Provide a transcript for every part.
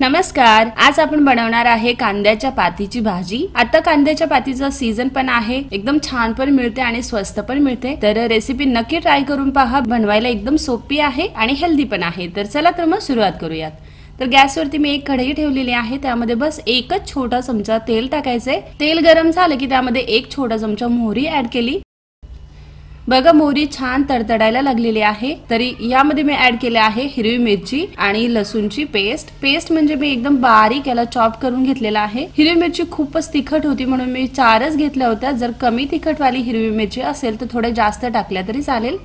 नमस्कार, आज आपण बनवणार आहे कांद्याच्या पातीची भाजी। आता कांद्याच्या पातीचा सीजन पण आहे, एकदम छान पण मिळते आणि स्वस्त पण मिळते। तर रेसिपी नक्की ट्राय करून पहा, बनवायला एकदम सोपी आहे आणि हेल्दी पण आहे। तर चला तर मग सुरुवात करूयात। तर गॅसवरती मी एक कढई ठेवलेली आहे, त्यामध्ये बस एकच छोटा चमचा तेल टाकायचे। तेल गरम झाले की त्यामध्ये एक छोटा चमचा मोहरी ऍड केली। बघा मोहरी छान तडतडायला लागलेली आहे। तरी यामध्ये मी ऍड केले आहे हिरवी मिरची आणि लसूणची पेस्ट म्हणजे मी एकदम बारीक याला चॉप करून घेतलेला आहे। हिरवी मिरची खूपच तिखट होती म्हणून मी 4च घेतल्या होत्या। जर कमी तिखटवाली हिरवी मिरची असेल तर थोडे जास्त टाकल्या तरी चालेल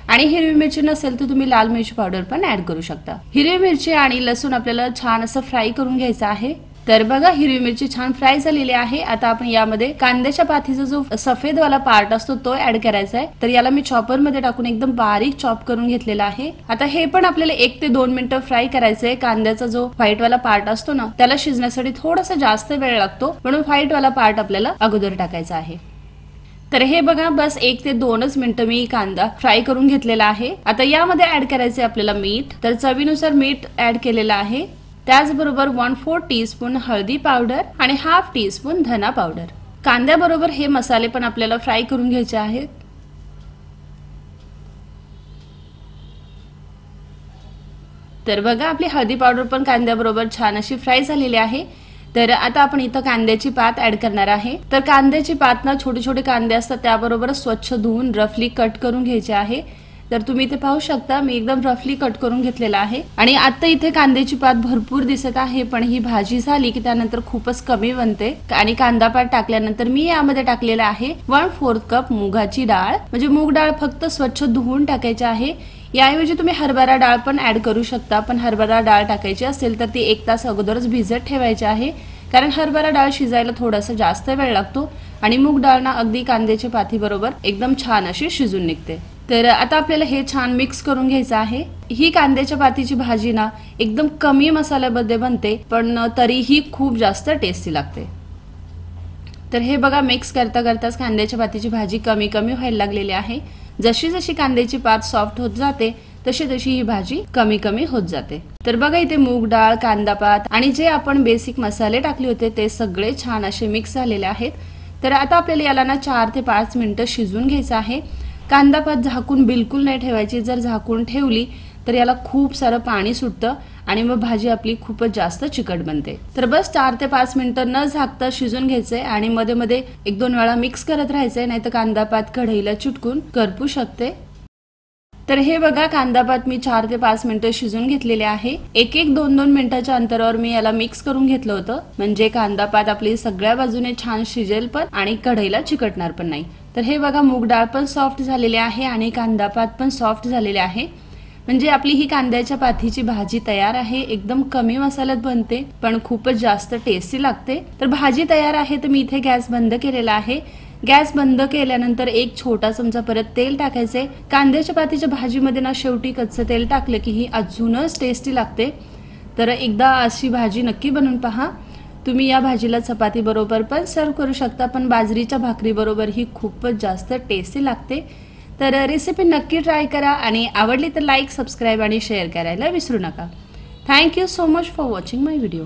आणि हिरवी मिरची नसेल तर तुम्ही लाल मिरची पावडर पण ऍड करू शकता। हिरवी मिरची आणि लसूण आपल्याला छान असं फ्राय करून घ्यायचं आहे। तर बघा हिरवी मिरची छान फ्राय झालेली आहे। आता आपण यामध्ये कांद्याच्या पातीचा जो सफेद वाला पार्ट असतो तो ऍड करायचा आहे। तर याला मी चॉपर मध्ये टाकून एकदम बारीक चॉप करून घेतलेला आहे। आता हे पण आपल्याला 1 ते 2 मिनिटं फ्राय करायचंय। कांद्याचा जो व्हाईट वाला पार्ट असतो ना त्याला शिजण्यासाठी थोडासा जास्त वेळ लागतो, म्हणून व्हाईट वाला पार्ट आपल्याला अगोदर टाकायचा आहे। तर हे बघा बस 1 ते 2च मिनिटं मी कांदा फ्राय करून घेतलेला आहे। आता यामध्ये ऍड करायचे आपल्याला मीठ। तर चवीनुसार मीठ ऍड केलेलं आहे। त्याचबरोबर 1/4 टीस्पून हळदी पावडर आणि हाफ टीस्पून धना पावडर। कांद्याबरोबर हे मसाले पण आपल्याला फ्राय करून घ्यायचे आहेत। तर बघा आपली हळदी पावडर पण कांद्याबरोबर छान अशी फ्राय झालेली आहे। तर आता आपण इथं कांद्याची पात ऍड करणार आहे। तर कांद्याची पात ना छोटे छोटे कांदे असतात त्याबरोबर स्वच्छ धुवून रफली कट करून घ्यायचे आहे। तर तुम्ही इथे पाहू शकता मी एकदम रफली कट करून घेतलेला आहे। आणि आता इथे कांद्याची पात भरपूर दिसत आहे, पण ही भाजी झाली की त्यानंतर खूपच कमी बनते। आणि कांदा पात टाकल्यानंतर मी यामध्ये टाकलेला आहे 1/4 कप मुगाची डाळ। म्हणजे मूग डाळ फक्त स्वच्छ धुवून टाकायची आहे। याऐवजी तुम्ही हरभरा डाळ पण ऍड करू शकता, पण हरभरा डाळ टाकायची असेल तर ती 1 तास अगोदरच भिजत ठेवायची आहे, कारण हरभरा डाळ शिजायला थोडासा जास्त वेळ लागतो आणि मूग डाळ ना अगदी कांद्याच्या पाती बरोबर एकदम छान अशी शिजून निघते। तर आता आपल्याला हे छान मिक्स करून घ्यायचं आहे। ही कांद्याच्या पातीची भाजी ना एकदम कमी मसाल्यामध्ये बनते, पण तरीही खूप जास्त टेस्टी लागते। तर हे बघा मिक्स करता करताच कांद्याच्या पातीची भाजी कमी कमी व्हायला लागलेली आहे। जशी जशी कांद्याची पात सॉफ्ट होत जाते तशी तशी ही भाजी कमी कमी होत जाते। तर बघा इथे मूग डाळ, कांदा पात आणि जे आपण बेसिक मसाले टाकले होते ते सगळे छान असे मिक्स झालेले आहेत। तर आता आपल्याला याला ना 4 ते 5 मिनिटं शिजवून घ्यायचं आहे। कांदा पात झाकून बिलकुल नाही ठेवायची, जर झाकून ठेवली तर याला खूप सारं पाणी सुटतं आणि मग भाजी आपली खूपच जास्त चिकट बनते। तर बस 4 ते 5 मिनिटं न झाकता शिजून घ्यायचंय आणि मध्ये मध्ये 1-2 वेळा मिक्स करत राहायचंय, नाहीतर कांदा पात कढईला चिटकून करपू शकते। तर हे बघा कांदा पात मी 4 ते 5 मिनिटं शिजून घेतलेले आहे। 1-2 मिनिटाच्या अंतरावर मी याला मिक्स करून घेतलं होतं, म्हणजे कांदा पात आपली सगळ्या बाजूने छान शिजेल पण आणि कढईला चिकटणार पण नाही। तर हे बघा मूग डाळ पण सॉफ्ट झालेली आहे आणि कांदा पात पण सॉफ्ट झालेले आहे, म्हणजे आपली ही कांद्याच्या पातीची भाजी तयार आहे। एकदम कमी मसाल्यात बनते पण खूपच जास्त टेस्टी लागते। तर भाजी तयार आहे तर मी इथे गॅस बंद केलेला आहे। गॅस बंद केल्यानंतर एक छोटा चमचा परत तेल टाकायचे। कांद्याच्या पातीच्या भाजीमध्ये ना शेवटी कच्चं तेल टाकलं की ही अजूनच टेस्टी लागते। तर एकदा अशी भाजी नक्की बनवून पहा। तुम्ही या भाजीला चपाती बरोबर पण सर्व करू शकता, पण बाजरीच्या भाकरी बरोबर ही खूपच जास्त टेस्टी लागते। तर रेसिपी नक्की ट्राय करा आणि आवडली तर लाईक, सबस्क्राईब आणि शेअर करायला विसरू नका। Thank you so much for watching my video.